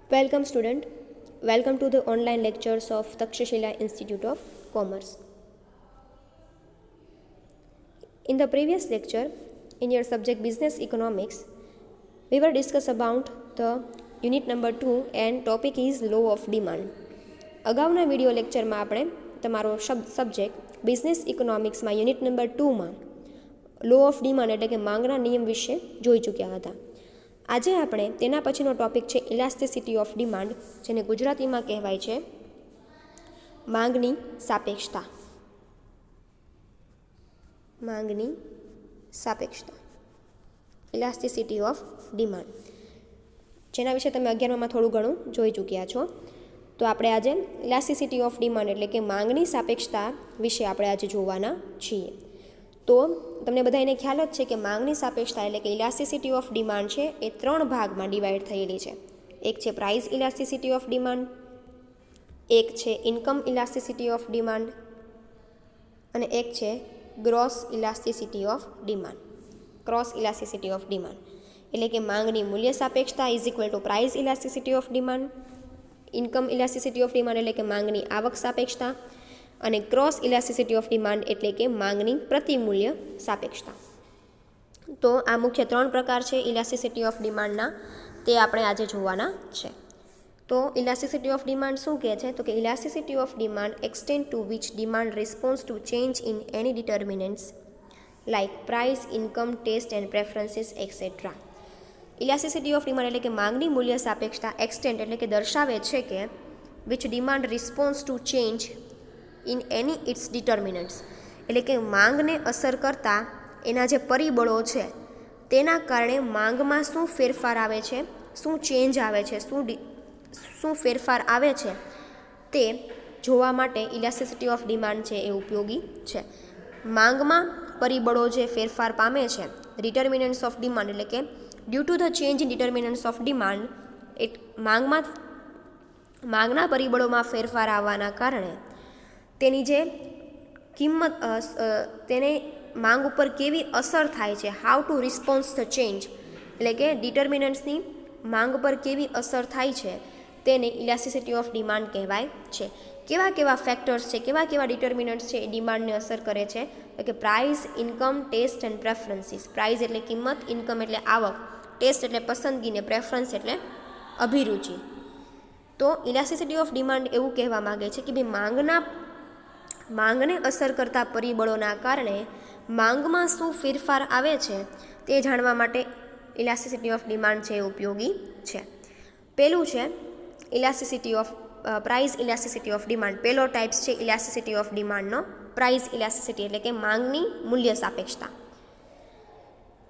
Welcome, student. Welcome to the online lectures of Takshashila Institute of Commerce. In the previous lecture, in your subject Business Economics, we will discuss about the unit number 2 and topic is Law of Demand. અગાઉના video લેક્ચરમાં આપણે તમારો subject business ઇકોનોમિક્સમાં unit number 2માં law of demand એટલે કે માંગના નિયમ વિશે જોઈ ચૂક્યા હતા. આજે આપણે તેના પછીનો ટોપિક છે ઇલાસ્ટિસિટી ઓફ ડિમાન્ડ, જેને ગુજરાતીમાં કહેવાય છે માંગની સાપેક્ષતા. માંગની સાપેક્ષતા, ઇલાસ્ટિસિટી ઓફ ડિમાન્ડ, જેના વિશે તમે 11માં થોડું ઘણું જોઈ ચૂક્યા છો. તો આપણે આજે ઇલાસ્ટિસિટી ઓફ ડિમાન્ડ એટલે કે માંગની સાપેક્ષતા વિશે આપણે આજે જોવાના છીએ. તો તમને બધાને ખ્યાલ જ છે કે માંગની સાપેક્ષતા એટલે કે ઇલાસ્ટિસિટી ઓફ ડિમાન્ડ છે એ 3 ભાગમાં ડિવાઈડ થયેલી છે. એક છે પ્રાઇસ ઇલાસ્ટિસિટી ઓફ ડિમાન્ડ, એક છે ઇન્કમ ઇલાસ્ટિસિટી ઓફ ડિમાન્ડ અને એક છે gross elasticity of demand. Cross elasticity of demand એટલે કે માંગની મૂલ્ય સાપેક્ષતા is equal to price elasticity of demand, income elasticity of demand એટલે કે માંગની આવક સાપેક્ષતા અને ક્રોસ ઇલાસ્ટિસિટી ઓફ ડિમાન્ડ એટલે કે માંગની પ્રતિમૂલ્ય સાપેક્ષતા. તો આ મુખ્ય 3 પ્રકાર છે ઇલાસ્ટિસિટી ઓફ ડિમાન્ડના, તે આપણે આજે જોવાના છે. તો ઇલાસ્ટિસિટી ઓફ ડિમાન્ડ શું કહે છે? તો કે elasticity of demand extend to which demand response to change in any determinants like price, income, taste and preferences etcetera. Elasticity of demand એટલે કે માંગની મૂલ્ય સાપેક્ષતા એક્સટેન્ડ એટલે કે દર્શાવે છે કે which demand response to change in any its determinants એટલે કે માંગને અસર કરતા એના જે પરિબળો છે તેના કારણે માંગમાં શું ફેરફાર આવે છે, શું ચેન્જ આવે છે, શું ફેરફાર આવે છે તે જોવા માટે ઇલાસ્ટિસિટી ઓફ ડિમાન્ડ છે એ ઉપયોગી છે. માંગમાં પરિબળો જે ફેરફાર પામે છે, ડિટર્મિનન્ટ્સ ઓફ ડિમાન્ડ એટલે કે due to the change in determinants of demand, માંગના પરિબળોમાં ફેરફાર આવવાના કારણે તેની જે કિંમત તેને માંગ ઉપર કેવી અસર થાય છે, how to response the change એટલે કે ડિટર્મિનન્ટ્સની માંગ પર કેવી અસર થાય છે તેને ઇલાસ્ટિસિટી ઓફ ડિમાન્ડ કહેવાય છે. કેવા કેવા ફેક્ટર્સ છે, કેવા કેવા ડિટર્મિનન્ટ્સ છે એ ડિમાન્ડને અસર કરે છે? તો કે price, income, taste and preferences. Price એટલે કિંમત, ઇન્કમ એટલે આવક, ટેસ્ટ એટલે પસંદગી ને પ્રેફરન્સ એટલે અભિરુચિ. તો ઇલાસ્ટિસિટી ઓફ ડિમાન્ડ એવું કહેવા માગે છે કે ભાઈ માંગને અસર કરતા પરિબળોના કારણે માંગમાં શું ફેરફાર આવે છે તે જાણવા માટે ઇલાસ્ટિસિટી ઓફ ડિમાન્ડ છે એ ઉપયોગી છે. પહેલું છે elasticity of price elasticity of demand. પહેલો ટાઈપ્સ છે ઇલાસ્ટિસિટી ઓફ ડિમાન્ડનો પ્રાઇસ ઇલાસ્ટિસિટી એટલે કે માંગની મૂલ્ય સાપેક્ષતા.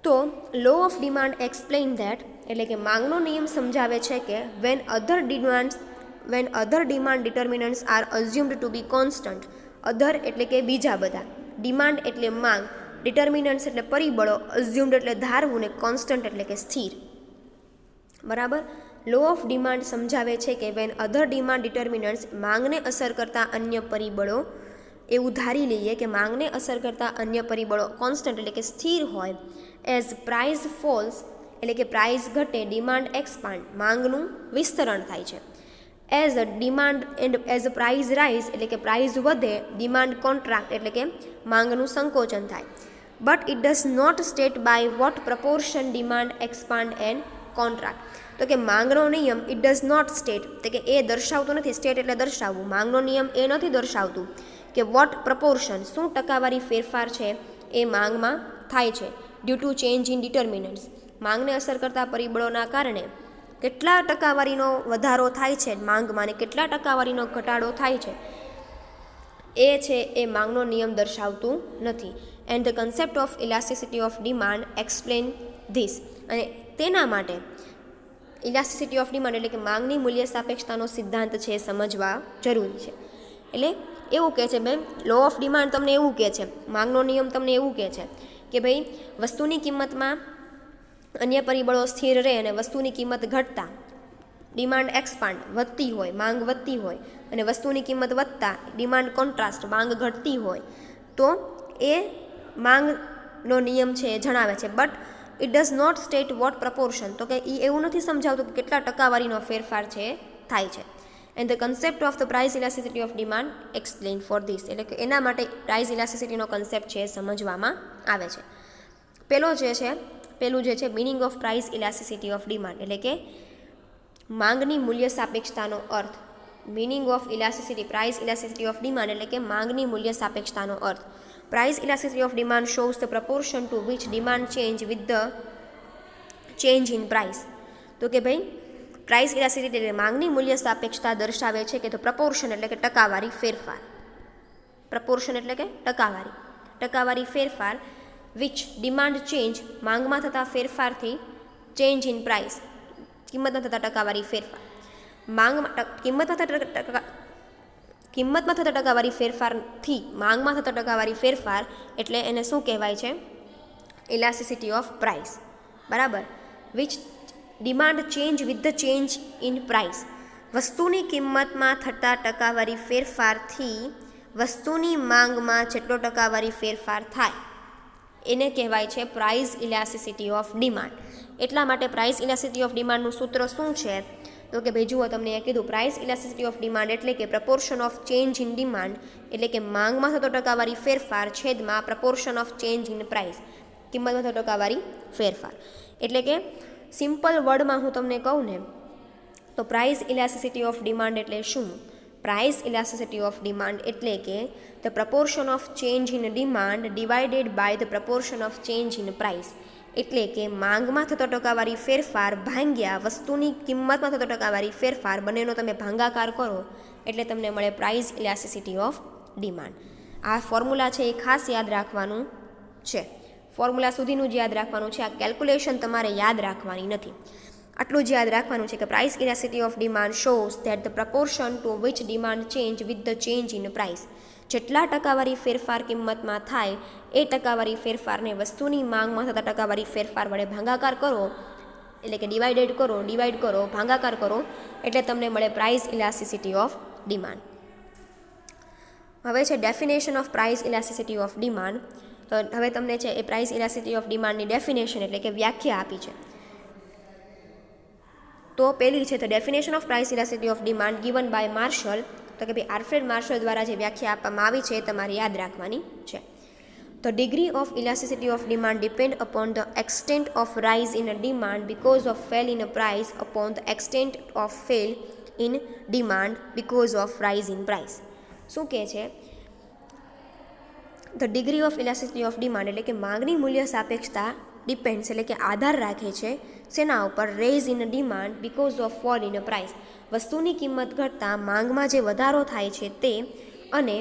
તો law of demand explain that એટલે કે માંગનો નિયમ સમજાવે છે કે when other demand determinants are assumed to be constant, અધર એટલે કે બીજા બધા, ડિમાન્ડ એટલે માંગ, ડિટર્મિનન્ટ્સ એટલે પરિબળો, અઝ્યુમ્ડ એટલે ધારવું ને કોન્સ્ટન્ટ એટલે કે સ્થિર. બરાબર. લો ઓફ ડિમાન્ડ સમજાવે છે કે વેન અધર ડિમાન્ડ ડિટર્મિનન્ટ્સ માંગને અસર કરતા અન્ય પરિબળો, એવું ધારી લઈએ કે માંગને અસર કરતા અન્ય પરિબળો કોન્સ્ટન્ટ એટલે કે સ્થિર હોય, એઝ પ્રાઇસ ફોલ્સ એટલે કે પ્રાઇસ ઘટે, ડિમાન્ડ એક્સપાન્ડ માંગનું વિસ્તરણ થાય છે, as a demand and as a price rise એટલે કે પ્રાઇસ વધે, ડિમાન્ડ કોન્ટ્રાક્ટ એટલે કે માંગનું સંકોચન થાય. But it does not state by what proportion demand expand and contract. તો કે માંગનો નિયમ ઇટ ડઝ નોટ સ્ટેટ એટલે કે એ દર્શાવતું નથી, સ્ટેટ એટલે દર્શાવવું, માંગનો નિયમ એ નથી દર્શાવતું કે વોટ પ્રપોર્શન શું ટકાવારી ફેરફાર છે એ માંગમાં થાય છે due to change in determinants, માંગને અસર કરતા પરિબળોના કારણે કેટલા ટકાવારીનો વધારો થાય છે માંગમાં ને કેટલા ટકાવારીનો ઘટાડો થાય છે એ માંગનો નિયમ દર્શાવતું નથી. And the concept of elasticity of demand explain this. અને તેના માટે ઇલાસ્ટિસિટી ઓફ ડિમાન્ડ એટલે કે માંગની મૂલ્ય સાપેક્ષતાનો સિદ્ધાંત છે એ સમજવા જરૂરી છે. એટલે એવું કહે છે ભાઈ, લો ઓફ ડિમાન્ડ તમને એવું કહે છે, માંગનો નિયમ તમને એવું કહે છે કે ભાઈ વસ્તુની કિંમતમાં અન્ય પરિબળો સ્થિર રહે અને વસ્તુની કિંમત ઘટતા ડિમાન્ડ એક્સપાન્ડ વધતી હોય, માંગ વધતી હોય, અને વસ્તુની કિંમત વધતા ડિમાન્ડ કોન્ટ્રાસ્ટ માંગ ઘટતી હોય તો એ માંગનો નિયમ છે એ જણાવે છે. But it does not state what proportion, તો કે એ એવું નથી સમજાવતું કે કેટલા ટકાવારીનો ફેરફાર છે થાય છે. And the concept of the price elasticity of demand explain for this, એટલે કે એના માટે પ્રાઇસ ઇલાસ્ટિસિટીનો કન્સેપ્ટ છે સમજવામાં આવે છે. પેલું જે છે meaning of price elasticity of demand, એટલે કે માંગની મૂલ્ય સાપેક્ષતાનો અર્થ. Meaning of elasticity, price elasticity of demand એટલે કે માંગની મૂલ્ય સાપેક્ષતાનો અર્થ. Price elasticity of demand shows the proportion to which demand change with the change in price. તો કે ભાઈ પ્રાઇસ ઇલાસ્ટિસિટી એટલે માંગની મૂલ્ય સાપેક્ષતા દર્શાવે છે કે તો પ્રપોર્શન એટલે કે ટકાવારી ફેરફાર. પ્રપોર્શન એટલે કે ટકાવારી ફેરફાર વિચ ડિમાન્ડ ચેન્જ, માંગમાં થતા ફેરફારથી ચેન્જ ઇન પ્રાઇસ, કિંમતમાં થતા ટકાવારી ફેરફાર. કિંમતમાં થતા ટકાવારી ફેરફારથી માંગમાં થતા ટકાવારી ફેરફાર એટલે એને શું કહેવાય છે? Elasticity of price. બરાબર. Which demand change with the change in price, વસ્તુની કિંમતમાં થતા ટકાવારી ફેરફારથી વસ્તુની માંગમાં જેટલો ટકાવારી ફેરફાર થાય એને કહેવાય છે પ્રાઇસ ઇલાસ્ટિસિટી ઓફ ડિમાન્ડ. એટલા માટે પ્રાઇસ ઇલાસ્ટિસિટી ઓફ ડિમાન્ડનું સૂત્ર શું છે? તો કે ભાઈ જુઓ, તમને એ કીધું પ્રાઇસ ઇલાસ્ટિસિટી ઓફ ડિમાન્ડ એટલે કે proportion of change in demand, એટલે કે માંગમાં થતો ટકાવારી ફેરફાર છેદમાં proportion of change in price, કિંમતમાં થતો ટકાવારી ફેરફાર. એટલે કે સિમ્પલ વર્ડમાં હું તમને કહું ને તો પ્રાઇસ ઇલાસ્ટિસિટી ઓફ ડિમાન્ડ એટલે શું? પ્રાઇસ ઇલાસ્ટિસિટી ઓફ ડિમાન્ડ એટલે કે the proportion of change in demand divided by the proportion of change in price, એટલે કે માંગમાં થતો ટકાવારી ફેરફાર ભાંગ્યા વસ્તુની કિંમતમાં થતો ટકાવારી ફેરફાર, બંનેનો તમે ભાંગાકાર કરો એટલે તમને મળે પ્રાઇસ ઇલાસ્ટિસિટી ઓફ ડિમાન્ડ. આ ફોર્મ્યુલા છે એ ખાસ યાદ રાખવાનું છે. ફોર્મ્યુલા સુધીનું જ યાદ રાખવાનું છે, આ કેલ્ક્યુલેશન તમારે યાદ રાખવાની નથી. આટલું જ યાદ રાખવાનું છે કે price elasticity of demand shows that the proportion to which demand change with the change in price, જેટલા ટકાવારી ફેરફાર કિંમતમાં થાય એ ટકાવારી ફેરફારને વસ્તુની માંગમાં થતા ટકાવારી ફેરફાર વડે ભાંગાકાર કરો, એટલે કે ડિવાઇડ કરો, ભાંગાકાર કરો એટલે તમને મળે પ્રાઇસ ઇલાસ્ટિસિટી ઓફ ડિમાન્ડ. હવે છે definition of price elasticity of demand. તો હવે તમને છે એ પ્રાઇસ ઇલાસ્ટિસિટી ઓફ ડિમાન્ડની ડેફિનેશન એટલે કે વ્યાખ્યા આપી છે. તો પહેલી છે the definition of price elasticity of demand given by Marshall. તો કે ભાઈ આલ્ફ્રેડ માર્શલ દ્વારા જે વ્યાખ્યા આપવામાં આવી છે એ તમારે યાદ રાખવાની છે. The degree of elasticity of demand depend upon the extent of rise in demand because of fail in price upon the extent of fail in demand because of rise in price. શું કહે છે? The degree of elasticity of demand એટલે કે માંગની મૂલ્ય સાપેક્ષતા depends એટલે કે આધાર રાખે છે શેના ઉપર? Raise in demand because of fall in price, વસ્તુની કિંમત ઘટતા માંગમાં જે વધારો થાય છે તે, અને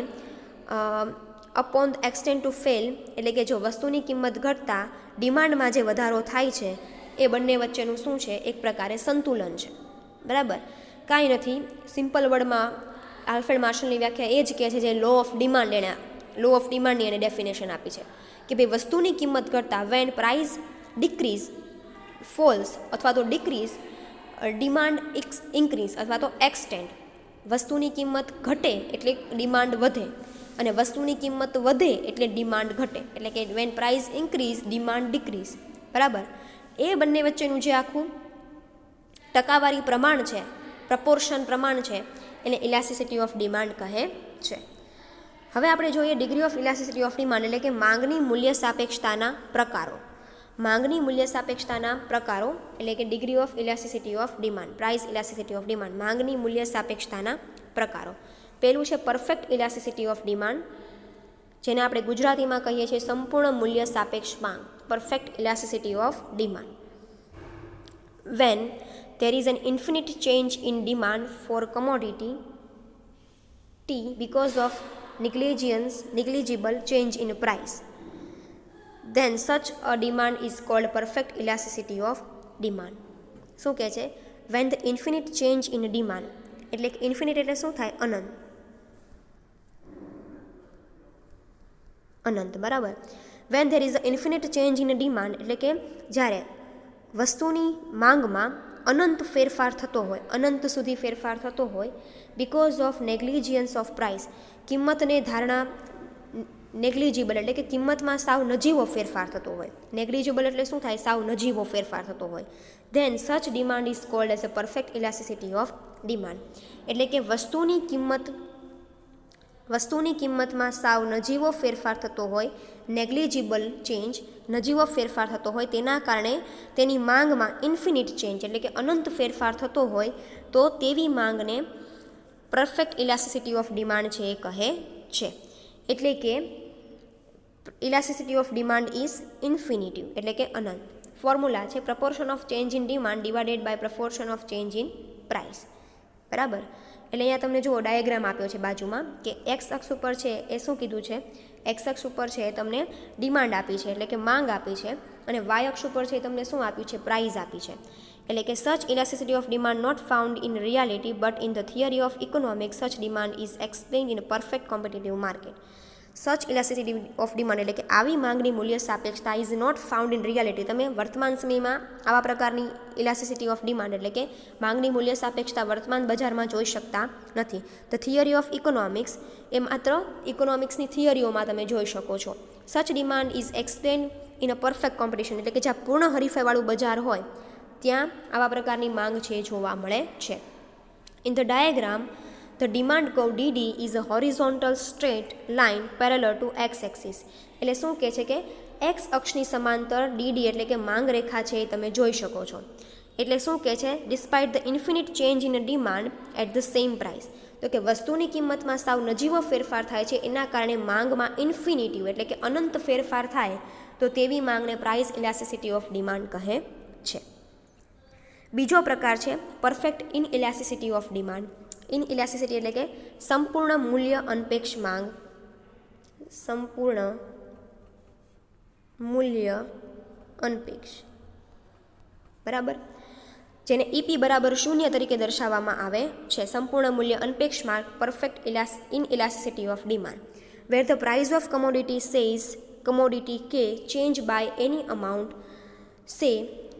અપોન એક્સટેન્ટ ટુ ફેલ એટલે કે જો વસ્તુની કિંમત ઘટતા ડિમાન્ડમાં જે વધારો થાય છે એ બંને વચ્ચેનું શું છે? એક પ્રકારે સંતુલન છે. બરાબર. કાંઈ નથી, સિમ્પલ વર્ડમાં આલ્ફ્રેડ માર્શલની વ્યાખ્યા એ જ કહે છે જે લો ઓફ ડિમાન્ડની એને ડેફિનેશન આપી છે કે ભાઈ વસ્તુની કિંમત કરતાં વેન પ્રાઇસ ડિક્રીઝ, ફોલ્સ અથવા તો ડિક્રીઝ, ડિમાન્ડ ઇન્ક્રીઝ અથવા તો એક્સટેન્ડ, વસ્તુની કિંમત ઘટે એટલે ડિમાન્ડ વધે અને વસ્તુની કિંમત વધે એટલે ડિમાન્ડ ઘટે, એટલે કે when price increase demand decrease. બરાબર. એ બંને વચ્ચેનું જે આખું ટકાવારી પ્રમાણ છે, પ્રપોર્શન પ્રમાણ છે એને ઇલાસ્ટિસિટી ઓફ ડિમાન્ડ કહે છે. હવે આપણે જોઈએ degree of elasticity of demand એટલે કે માંગની મૂલ્ય સાપેક્ષતાના પ્રકારો. માંગની મૂલ્ય સાપેક્ષતાના પ્રકારો એટલે કે degree of elasticity of demand, price elasticity of demand, માંગની મૂલ્ય સાપેક્ષતાના પ્રકારો. પહેલું છે પરફેક્ટ ઇલાસ્ટિસિટી ઓફ ડિમાન્ડ, જેને આપણે ગુજરાતીમાં કહીએ છીએ સંપૂર્ણ મૂલ્ય સાપેક્ષ માંગ, perfect elasticity of demand. When there is an infinite change in demand for commodity T because of negligible change in price, then such a demand is called perfect elasticity of demand. શું કહે છે? when the infinite change in demand એટલે કે infinite એટલે શું થાય? અનંત. બરાબર. when there is an infinite change in demand એટલે કે જ્યારે વસ્તુની માંગમાં અનંત ફેરફાર થતો હોય, અનંત સુધી ફેરફાર થતો હોય, બીકોઝ ઓફ નેગ્લિજિયન્સ ઓફ પ્રાઇસ, કિંમતને ધારણા નેગ્લિજિબલ એટલે કે કિંમતમાં સાવ નજીવો ફેરફાર થતો હોય. નેગ્લિજિબલ એટલે શું થાય? સાવ નજીવો ફેરફાર થતો હોય. Then such demand is called as a perfect elasticity of demand. એટલે કે વસ્તુની કિંમતમાં સાવ નજીવો ફેરફાર થતો હોય, નેગ્લિજિબલ ચેન્જ, નજીવો ફેરફાર થતો હોય, તેના કારણે તેની માંગમાં ઇન્ફિનિટ ચેન્જ એટલે કે અનંત ફેરફાર થતો હોય, તો તેવી માંગને પરફેક્ટ ઇલાસ્ટિસિટી ઓફ ડિમાન્ડ છે એ કહે છે. એટલે કે elasticity of demand is infinitive એટલે કે અનંત. ફોર્મ્યુલા છે proportion of change in demand divided by proportion of change in price. બરાબર. એટલે અહીંયા તમને જુઓ ડાયાગ્રામ આપ્યો છે બાજુમાં કે એક્સ અક્ષ ઉપર છે એ શું કીધું છે? એક્સ અક્ષ ઉપર છે એ તમને ડિમાન્ડ આપી છે એટલે કે માંગ આપી છે, અને વાય અક્ષ ઉપર છે એ તમને શું આપ્યું છે? પ્રાઇઝ આપી છે. એટલે કે such elasticity of demand not found in reality but in the theory of economics such demand is explained in perfect competitive market. Such elasticity of demand એટલે કે આવી માંગની મૂલ્ય સાપેક્ષતા is not found in reality. તમે વર્તમાન સમયમાં આવા પ્રકારની ઇલાસ્ટિસિટી ઓફ ડિમાન્ડ એટલે કે માંગની મૂલ્ય સાપેક્ષતા વર્તમાન બજારમાં જોઈ શકતા નથી. ધ થિયરી ઓફ ઇકોનોમિક્સ એ માત્ર ઇકોનોમિક્સની થિયરીઓમાં તમે જોઈ શકો છો. Such demand is explained in a perfect competition એટલે કે જ્યાં પૂર્ણ હરીફાઈવાળું બજાર હોય ત્યાં આવા પ્રકારની માંગ છે જોવા મળે છે. In the diagram the demand curve DD is a horizontal straight line parallel to x axis. એટલે શું કહે છે કે x અક્ષની સમાંતર DD એટલે કે માંગ રેખા છે એ તમે જોઈ શકો છો. એટલે શું કહે છે? Despite the infinite change in demand at the same price. તો કે વસ્તુની કિંમતમાં સાવ નજીવો ફેરફાર થાય છે, એના કારણે માંગમાં ઇન્ફિનિટિવ એટલે કે અનંત ફેરફાર થાય, તો તેવી માંગને પ્રાઇસ ઇલાસ્ટિસિટી ઓફ ડિમાન્ડ કહે છે. બીજો પ્રકાર છે પરફેક્ટ ઇનઇલાસ્ટિસિટી ઓફ ડિમાન્ડ. ઇનઇલાસ્ટિસિટી એટલે કે સંપૂર્ણ મૂલ્ય અનપેક્ષ માંગ. સંપૂર્ણ મૂલ્ય અનપેક્ષ. બરાબર. જેને ઈપી બરાબર 0 તરીકે દર્શાવવામાં આવે છે. સંપૂર્ણ મૂલ્ય અનપેક્ષ માંગ perfect inelasticity of demand. Where the price of commodity says commodity K change by any amount, say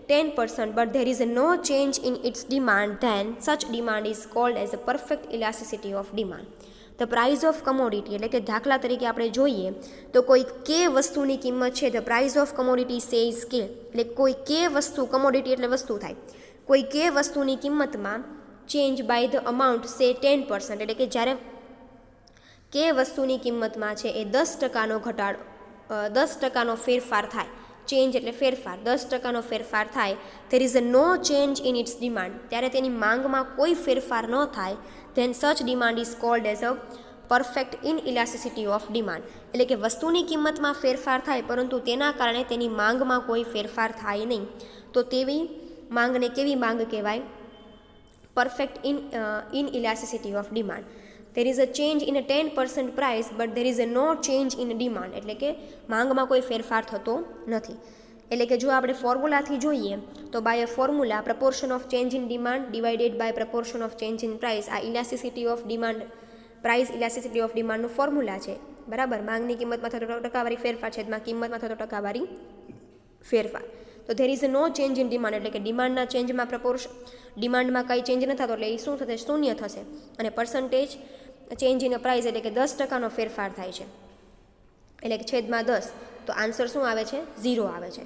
10%, but there is no change in its demand, then such demand is called as a perfect elasticity of demand. The price of commodity એટલે કે દાખલા તરીકે આપણે જોઈએ તો કોઈ કે વસ્તુની કિંમત છે, the price of commodity says કે એટલે કોઈ કે વસ્તુ, commodity એટલે વસ્તુ થાય, કોઈ કે વસ્તુની કિંમતમાં change by the amount say 10% એટલે કે જ્યારે કે વસ્તુની કિંમતમાં છે એ 10%નો ઘટાડો 10%નો ફેરફાર થાય. ચેન્જ એટલે ફેરફાર, 10%નો ફેરફાર થાય, there is a no change in its demand ત્યારે તેની માંગમાં કોઈ ફેરફાર ન થાય, then such demand is called as a perfect inelasticity of demand. એટલે કે વસ્તુની કિંમતમાં ફેરફાર થાય પરંતુ તેના કારણે તેની માંગમાં કોઈ ફેરફાર થાય નહીં, તો તેવી માંગને કેવી માંગ કહેવાય? Perfect inelasticity of demand. There is a change in a 10% price but there is a no change in demand એટલે કે માંગમાં કોઈ ફેરફાર થતો નથી. એટલે કે જો આપણે ફોર્મ્યુલાથી જોઈએ તો by a formula proportion of change in demand divided by proportion of change in price, આ elasticity of demand, price elasticity of ડિમાન્ડનું ફોર્મ્યુલા છે. બરાબર. માંગની કિંમતમાં થતો ટકાવારી ફેરફાર છે, કિંમતમાં થતો ટકાવારી ફેરફાર. તો there is a no change in demand એટલે કે ડિમાન્ડના ચેન્જમાં ડિમાન્ડમાં કંઈ ચેન્જ ન થતો એટલે એ શું થશે? શૂન્ય થશે. અને પર્સન્ટેજ ચેન્જ ઇન પ્રાઇસ એટલે કે 10%નો ફેરફાર થાય છે એટલે કે છેદમાં 10, તો આન્સર શું આવે છે? 0 આવે છે.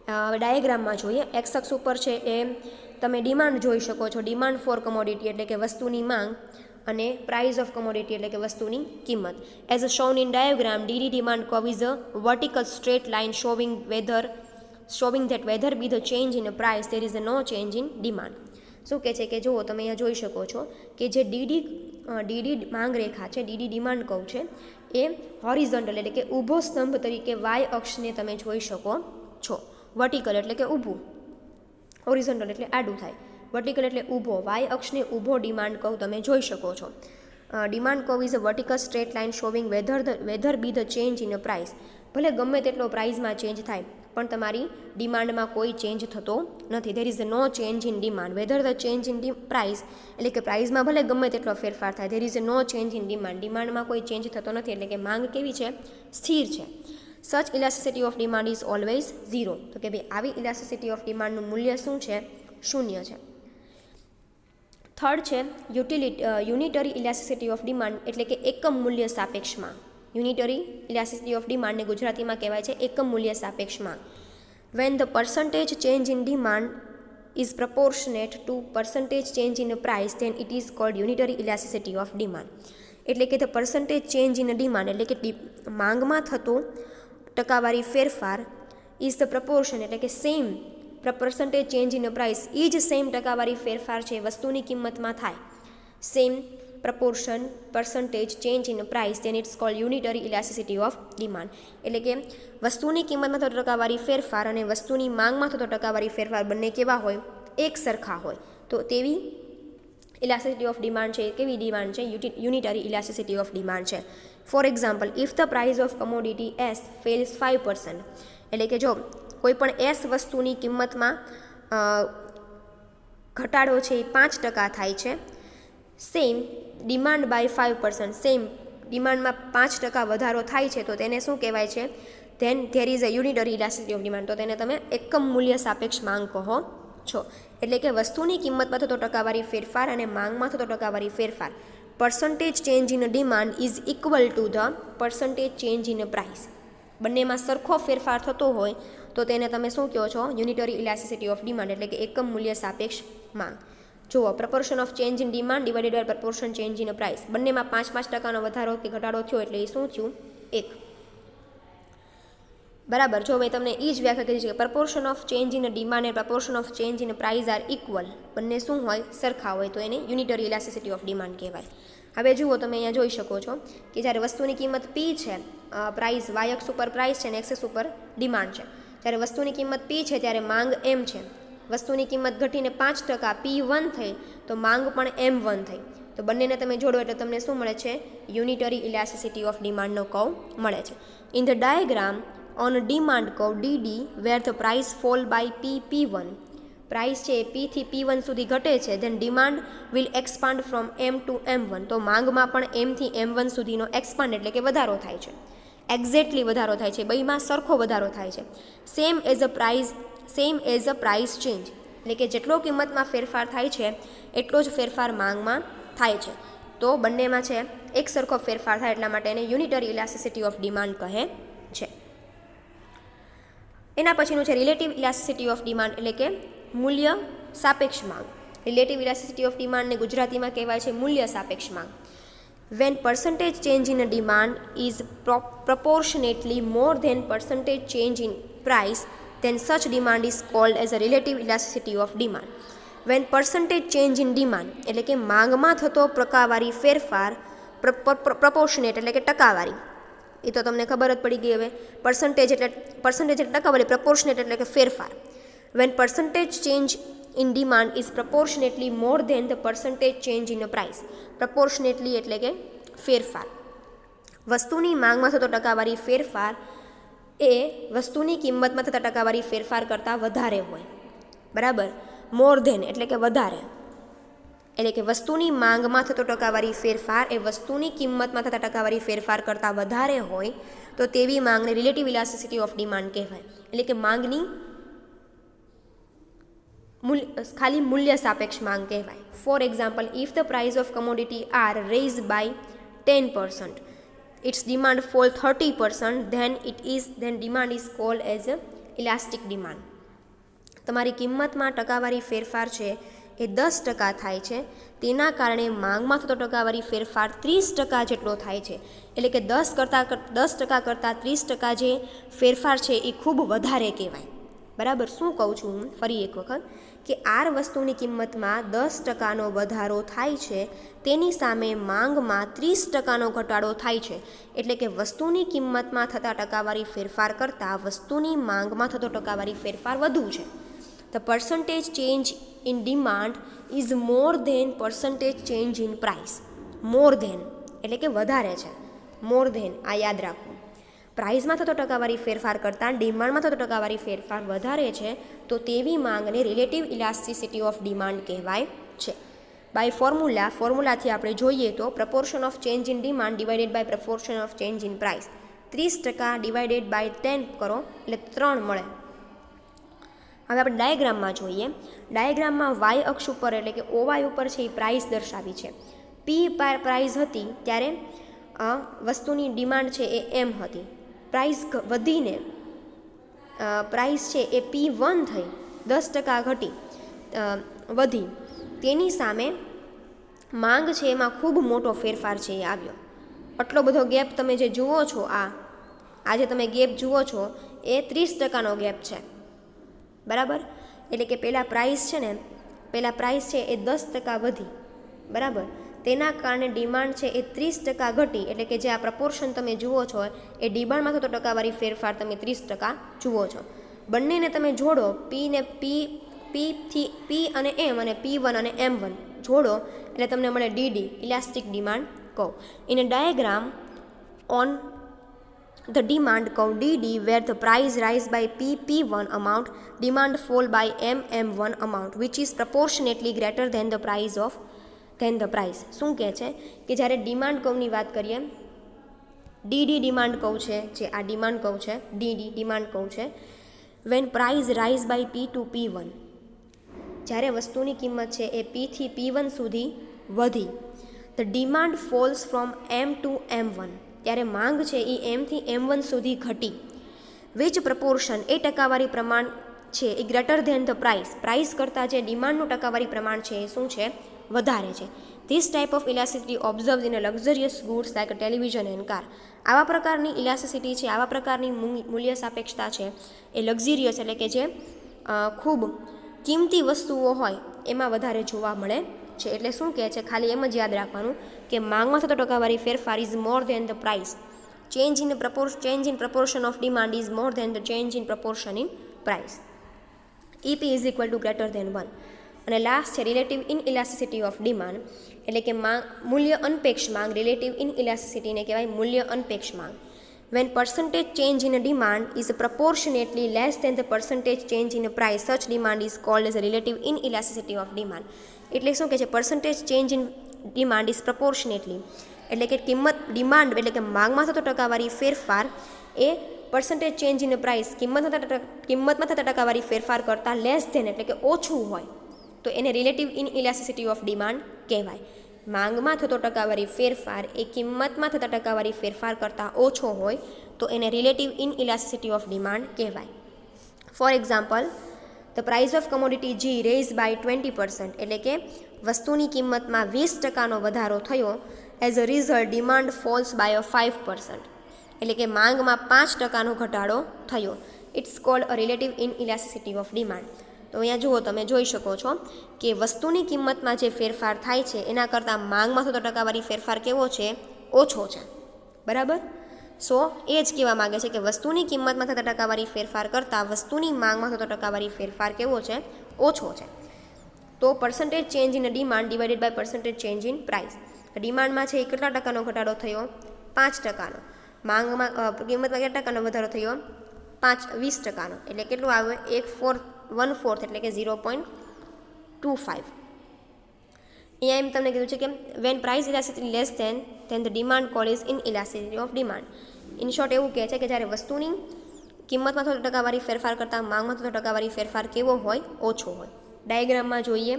હવે ડાયાગ્રામમાં જોઈએ. એક્સ અક્ષ ઉપર છે એ તમે ડિમાન્ડ જોઈ શકો છો, ડિમાન્ડ ફોર કમોડિટી એટલે કે વસ્તુની માંગ, અને પ્રાઇસ ઓફ કમોડિટી એટલે કે વસ્તુની કિંમત. As a shown in diagram DD demand curve is a vertical straight line showing that whether be the change in a price there is a no change in demand. શું કહે છે કે જુઓ તમે અહીંયા જોઈ શકો છો કે જે ડીડી માંગ રેખા છે, ડીડી ડિમાન્ડ કર્વ છે, એ હોરિઝોન્ટલ એટલે કે ઊભો સ્તંભ તરીકે વાય અક્ષને તમે જોઈ શકો છો. વર્ટિકલ એટલે કે ઊભું, હોરિઝોન્ટલ એટલે આડું થાય, વર્ટિકલ એટલે ઊભો, વાય અક્ષને ઊભો ડિમાન્ડ કર્વ તમે જોઈ શકો છો. Demand curve is a vertical straight line showing whether be the change in a price. ભલે ગમે તેટલો પ્રાઇઝમાં ચેન્જ થાય પણ તમારી ડિમાન્ડમાં કોઈ ચેન્જ થતો નથી. There is a no change in demand whether the change in price એટલે કે પ્રાઇઝમાં ભલે ગમે તેટલો ફેરફાર થાય, there is a no change in demand, ડિમાન્ડમાં કોઈ ચેન્જ થતો નથી એટલે કે માંગ કેવી છે? સ્થિર છે. Such elasticity of demand is always 0. તો કે ભાઈ આવી ઇલાસ્ટિસિટી ઓફ ડિમાન્ડનું મૂલ્ય શું છે? 0 છે. થર્ડ છે યુનિટરી ઇલાસ્ટિસિટી ઓફ ડિમાન્ડ એટલે કે એકમ મૂલ્ય સાપેક્ષમાં. યુનિટરી ઇલાસ્ટિસિટી ઓફ ડિમાન્ડને ગુજરાતીમાં કહેવાય છે એકમ મૂલ્ય સાપેક્ષ માંગ. When the percentage change in demand is proportionate to percentage change in a price, then it is called unitary elasticity of demand. એટલે કે the percentage change in a demand એટલે કે માંગમાં થતો ટકાવારી ફેરફાર is the proportion એટલે કે same percentage change in a price એ જ સેમ ટકાવારી ફેરફાર છે વસ્તુની કિંમતમાં થાય, same proportion percentage change in a price, then it's called unitary elasticity of demand. એટલે કે વસ્તુની કિંમતમાં થતો ટકાવારી ફેરફાર અને વસ્તુની માંગમાં થતો ટકાવારી ફેરફાર બંને કેવા હોય, એક સરખા હોય, તો તેવી ઇલાસ્ટિસિટી ઓફ ડિમાન્ડ છે. કેવી ડિમાન્ડ છે? યુનિટરી ઇલાસ્ટિસિટી ઓફ ડિમાન્ડ છે. For example, if the price of commodity as falls 5%, એટલે કે જો કોઈ પણ એસ વસ્તુની કિંમતમાં ઘટાડો છે એ 5% થાય છે, સેમ ડિમાન્ડ બાય 5%, સેમ ડિમાન્ડમાં 5% વધારો થાય છે, તો તેને શું કહેવાય છે? Than there is a unitary elasticity of demand. તો તેને તમે એકમ મૂલ્ય સાપેક્ષ માંગ કહો છો. એટલે કે વસ્તુની કિંમતમાં થતો ટકાવારી ફેરફાર અને માંગમાં થતો ટકાવારી ફેરફાર, percentage change in a demand is equal to the percentage change in a price. બંનેમાં સરખો ફેરફાર થતો હોય તો તેને તમે શું કહો છો? યુનિટરી ઇલાસ્ટિસિટી ઓફ ડિમાન્ડ એટલે કે એકમ મૂલ્ય સાપેક્ષ માંગ. જુઓ, proportion of change in demand divided by proportion change in a price, બંનેમાં 5% વધારો કે ઘટાડો થયો એટલે એ શું થયું? 1. બરાબર. જો મેં તમને એ જ વ્યાખ્યા કરી છે કે proportion of change in a demand and proportion of change in a price are equal, બંને શું હોય? સરખા હોય, તો એને યુનિટરી ઇલાસ્ટિસિટી ઓફ ડિમાન્ડ કહેવાય. હવે જુઓ, તમે અહીંયા જોઈ શકો છો કે જ્યારે વસ્તુની કિંમત P છે, પ્રાઇસ વાય અક્ષ ઉપર પ્રાઇસ છે અને એક્સેસ ઉપર ડિમાન્ડ છે. જ્યારે વસ્તુની કિંમત P છે ત્યારે માંગ M છે. વસ્તુની કિંમત ઘટીને 5% P1 થઈ તો માંગ પણ M1 થઈ. તો બંનેને તમે જોડો એટલે તમને શું મળે છે? યુનિટરી ઇલાસ્ટિસિટી ઓફ ડિમાન્ડનો કર્વ મળે છે. In the diagram on demand curve DD where the price fall by P1, price છે એ P થી P1 સુધી ઘટે છે, then demand will expand from M to M1, તો માંગમાં પણ M થી M1 સુધીનો એક્સપાન્ડ એટલે કે વધારો થાય છે. એક્ઝેક્ટલી વધારો થાય છે, બેયમાં સરખો વધારો થાય છે. Same as a price change એટલે કે જેટલો કિંમતમાં ફેરફાર થાય છે એટલો જ ફેરફાર માંગમાં થાય છે. તો બંનેમાં છે એક સરખો ફેરફાર થાય એટલા માટે એને યુનિટરી ઇલાસ્ટિસિટી ઓફ ડિમાન્ડ કહે છે. એના પછીનું છે રિલેટિવ ઇલાસ્ટિસિટી ઓફ ડિમાન્ડ એટલે કે મૂલ્ય સાપેક્ષ માંગ. રિલેટિવ ઇલાસ્ટિસિટી ઓફ ડિમાન્ડને ગુજરાતીમાં કહેવાય છે મૂલ્ય સાપેક્ષ માંગ. When percentage change in a demand is proportionately more than percentage change in price, then such demand is called as a relative elasticity of demand. When percentage change in demand એટલે કે માંગમાં થતો ટકાવારી ફેરફાર proportionate એટલે કે ટકાવારી, એ તો તમને ખબર જ પડી ગઈ હવે. પર્સન્ટેજ એટલે ટકાવારી, proportionate એટલે કે ફેરફાર. When percentage change in demand is proportionately more than the percentage change in a price. Proportionately એટલે કે ફેરફાર. વસ્તુની માંગમાં થતો ટકાવારી ફેરફાર એ વસ્તુની કિંમતમાં થતા ટકાવારી ફેરફાર કરતાં વધારે હોય. બરાબર. મોર ધેન એટલે કે વધારે, એટલે કે વસ્તુની માંગમાં થતો ટકાવારી ફેરફાર એ વસ્તુની કિંમતમાં થતા ટકાવારી ફેરફાર કરતાં વધારે હોય તો તેવી માંગને રિલેટિવ ઇલાસ્ટિસિટી ઓફ ડિમાન્ડ કહેવાય. એટલે કે માંગની ખાલી મૂલ્ય સાપેક્ષ માંગ કહેવાય. For example, if the price of commodity are raise by 10%, its demand fall 30%, then demand is called as elastic demand. તમારી કિંમતમાં ટકાવારી ફેરફાર છે એ 10% થાય છે, તેના કારણે માંગમાં થતો ટકાવારી ફેરફાર 30% જેટલો થાય છે. એટલે કે 10% કરતાં 30% જે ફેરફાર છે એ ખૂબ વધારે કહેવાય. બરાબર. શું કહું છું હું ફરી એક વખત કે આર વસ્તુની કિંમતમાં 10%નો વધારો થાય છે, તેની સામે માંગમાં 30%નો ઘટાડો થાય છે. એટલે કે વસ્તુની કિંમતમાં થતા ટકાવારી ફેરફાર કરતાં વસ્તુની માંગમાં થતો ટકાવારી ફેરફાર વધુ છે. The percentage change in demand is more than percentage change in price. More than એટલે કે વધારે છે. More than આ યાદ રાખો. પ્રાઇસમાં થતો ટકાવારી ફેરફાર કરતાં ડિમાન્ડમાં થતો ટકાવારી ફેરફાર વધારે છે તો તેવી માંગને રિલેટિવ ઇલાસ્ટિસિટી ઓફ ડિમાન્ડ કહેવાય છે. બાય ફોર્મ્યુલાથી આપણે જોઈએ તો proportion of change in demand divided by proportion of change in price, 30% divided by 10 કરો એટલે 3 મળે. હવે આપણે ડાયાગ્રામમાં જોઈએ. ડાયાગ્રામમાં વાય અક્ષ ઉપર એટલે કે ઓવાય ઉપર છે એ પ્રાઇસ દર્શાવી છે. પી પ્રાઇસ હતી ત્યારે વસ્તુની ડિમાન્ડ છે એ એમ હતી, પ્રાઇસ વધીને પ્રાઇસ છે એ P1 થઈ 10% ઘટી વધી, તેની સામે માંગ છે એમાં ખૂબ મોટો ફેરફાર છે એ આવ્યો. આટલો બધો ગેપ તમે જે જુઓ છો, આ જે તમે ગેપ જુઓ છો એ 30%નો ગેપ છે, બરાબર. એટલે કે પહેલાં પ્રાઇસ છે એ 10% વધી, બરાબર. તેના કારણે ડિમાન્ડ છે એ 30% ઘટી. એટલે કે જે આ પ્રપોર્શન તમે જુઓ છો એ ડિમાન્ડમાં થતો ટકાવારી ફેરફાર તમે 30% જુઓ છો. બંનેને તમે જોડો, P અને M અને P1 અને M1 જોડો એટલે તમને મળે DD, elastic demand curve. In a diagram on the demand curve DD where the price rise by P1 amount, demand fall by M1 amount, which is proportionately greater than the price. શું કહે છે કે જ્યારે demand કર્વની વાત કરીએ, DD demand curve છે, જે આ ડિમાન્ડ કર્વ છે, DD ડિમાન્ડ કર્વ છે, when price rise by P to P1, જ્યારે વસ્તુની કિંમત છે એ P થી P1 સુધી વધી, the demand falls from M to M1, ત્યારે માંગ છે એ M થી M1 સુધી ઘટી, which proportion, એ ટકાવારી પ્રમાણ છે એ ગ્રેટર ધેન ધ પ્રાઇસ કરતાં જે ડિમાન્ડનું ટકાવારી પ્રમાણ છે એ શું છે, વધારે છે. This type of elasticity observed in a luxurious goods like a television and car. આવા પ્રકારની ઇલાસ્ટિસિટી છે, આવા પ્રકારની મૂલ્ય સાપેક્ષતા છે એ લક્ઝરિયસ એટલે કે જે ખૂબ કિંમતી વસ્તુઓ હોય એમાં વધારે જોવા મળે છે. એટલે શું કહે છે, ખાલી એમ જ યાદ રાખવાનું કે માંગમાં થતો ટકાવારી ફેરફાર is more than the price. change in proportion of demand is more than the change in proportion in price. EP is equal to greater than 1. અને લાસ્ટ છે રિલેટિવ ઇનઇલાસ્ટિસિટી ઓફ ડિમાન્ડ, એટલે કે મૂલ્ય અનપેક્ષ માંગ. રિલેટિવ ઇનઇલાસ્ટિસિટીને કહેવાય મૂલ્ય અનપેક્ષ માંગ. When percentage change in a demand is proportionately less than the percentage change in a price, such demand is called as a relative inelasticity of demand. એટલે શું કહે છે, percentage change in demand is proportionately, એટલે કે demand એટલે કે માંગમાં થતો ટકાવારી ફેરફાર એ પર્સન્ટેજ ચેન્જ ઇન પ્રાઇસ કિંમતમાં થતા ટકાવારી ફેરફાર કરતાં લેસ ધેન એટલે કે ઓછું હોય તો એને રિલેટિવ ઇનઇલાસ્ટિસિટી ઓફ ડિમાન્ડ કહેવાય. માંગમાં થતો ટકાવારી ફેરફાર એ કિંમતમાં થતા ટકાવારી ફેરફાર કરતાં ઓછો હોય તો એને રિલેટિવ ઇનઇલાસ્ટિસિટી ઓફ ડિમાન્ડ કહેવાય. For example, the price of commodity G raise by 20%, એટલે કે વસ્તુની કિંમતમાં 20%નો વધારો થયો. As a result demand falls by 5%, એટલે કે માંગમાં 5%નો ઘટાડો થયો. It's called a relative inelasticity of demand. તો અહીંયા જુઓ, તમે જોઈ શકો છો કે વસ્તુની કિંમતમાં જે ફેરફાર થાય છે એના કરતાં માંગમાં થતો ટકાવારી ફેરફાર કેવો છે, ઓછો છે, બરાબર. સો એ જ કહેવા માગે છે કે વસ્તુની કિંમતમાં થતા ટકાવારી ફેરફાર કરતાં વસ્તુની માંગમાં થતો ટકાવારી ફેરફાર કેવો છે, ઓછો છે. તો percentage change in demand divided by percentage change in price. ડિમાન્ડમાં છે એ કેટલા ટકાનો ઘટાડો થયો, 5%નો. માંગમાં કિંમતમાં કેટલા ટકાનો વધારો થયો, 20%નો. એટલે કેટલું આવે, 1/4 એટલે કે 0.25. અહીંયા એમ તમને કીધું છે કે when price elasticity less than the demand call is inelasticity of demand. In short એવું કહે છે કે જ્યારે વસ્તુની કિંમતમાં થતો ટકાવારી ફેરફાર કરતાં માંગમાં થતો ટકાવારી ફેરફાર કેવો હોય, ઓછો હોય. ડાયાગ્રામમાં જોઈએ,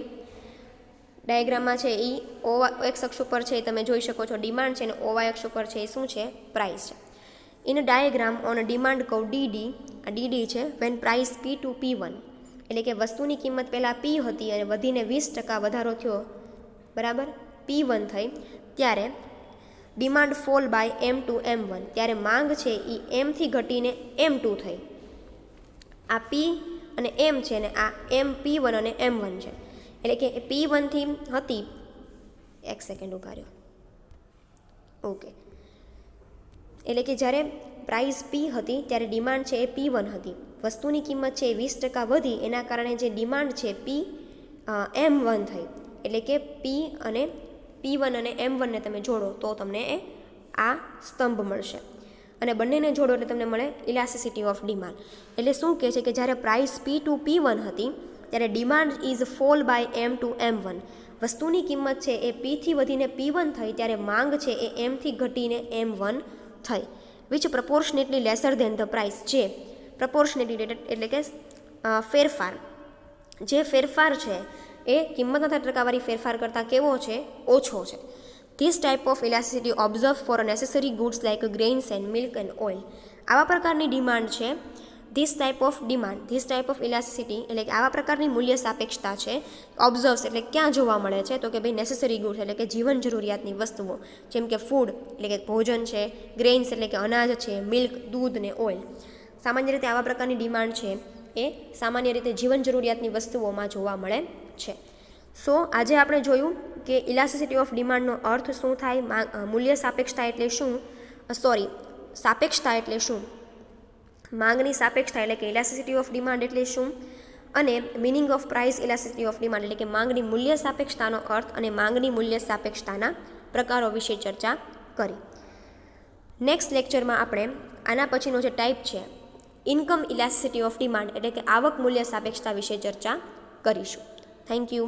ડાયાગ્રામમાં છે એ એક્સ અક્ષ ઉપર છે તમે જોઈ શકો છો ડિમાન્ડ છે, અને ઓવાય અક્ષ ઉપર છે એ શું છે, પ્રાઇસ છે. In diagram on demand curve DD, આ DD છે, when price P to P1, એટલે કે વસ્તુની કિંમત પહેલાં P હતી અને વધીને 20% વધારો થયો, બરાબર, P1 થઈ, ત્યારે demand fall by M to M1, ત્યારે માંગ છે એ M થી ઘટીને M2 થઈ. આ P અને M છે ને આ M P1 અને M1 છે. એટલે કે P1 થી હતી, એક સેકન્ડ ઉભા રહ્યો, ઓકે. એટલે કે જ્યારે પ્રાઇસ P હતી ત્યારે ડિમાન્ડ છે એ P1 હતી. વસ્તુની કિંમત છે એ 20% વધી, એના કારણે જે ડિમાન્ડ છે M1 થઈ. એટલે કે P1 અને M1 ને તમે જોડો તો તમને આ સ્તંભ મળશે, અને બંનેને જોડો એટલે તમને મળે ઇલાસ્ટિસિટી ઓફ ડિમાન્ડ. એટલે શું કહે છે કે જ્યારે પ્રાઇસ P to P1 હતી ત્યારે demand is fall by M to M1. વસ્તુની કિંમત છે એ P થી વધીને P1 થઈ ત્યારે માંગ છે એ M થી ઘટીને M1 થઈ. Which proportionately lesser than the price, જે પ્રપોર્શનેટલી એટલે કે ફેરફાર, જે ફેરફાર છે એ કિંમતના ટકાવારી ફેરફાર કરતાં કેવો છે, ઓછો છે. This type of elasticity observe four necessary goods like grains and milk and oil. આવા પ્રકારની ડિમાન્ડ છે. ધીસ ટાઈપ ઓફ ઇલાસ્ટિસિટી એટલે કે આવા પ્રકારની મૂલ્ય સાપેક્ષતા છે. ઓબ્ઝર્વ્સ એટલે ક્યાં જોવા મળે છે, તો કે ભાઈ નેસેસરી ગુડ્સ એટલે કે જીવન જરૂરિયાતની વસ્તુઓ, જેમ કે ફૂડ એટલે કે ભોજન છે, ગ્રેઇન્સ એટલે કે અનાજ છે, મિલ્ક દૂધ ને ઓઇલ. સામાન્ય રીતે આવા પ્રકારની ડિમાન્ડ છે એ સામાન્ય રીતે જીવન જરૂરિયાતની વસ્તુઓમાં જોવા મળે છે. સો આજે આપણે જોયું કે ઇલાસ્ટિસિટી ઓફ ડિમાન્ડનો અર્થ શું થાય, મૂલ્ય સાપેક્ષતા એટલે શું, સાપેક્ષતા એટલે શું, માંગની સાપેક્ષતા એટલે કે ઇલાસ્ટિસિટી ઓફ ડિમાન્ડ એટલે શું, અને meaning of price elasticity of demand એટલે કે માંગની મૂલ્ય સાપેક્ષતાનો અર્થ અને માંગની મૂલ્ય સાપેક્ષતાના પ્રકારો વિશે ચર્ચા કરી. નેક્સ્ટ લેક્ચરમાં આપણે આના પછીનો જે ટાઈપ છે ઇન્કમ ઇલાસ્ટિસિટી ઓફ ડિમાન્ડ એટલે કે આવક મૂલ્ય સાપેક્ષતા વિશે ચર્ચા કરીશું. Thank you.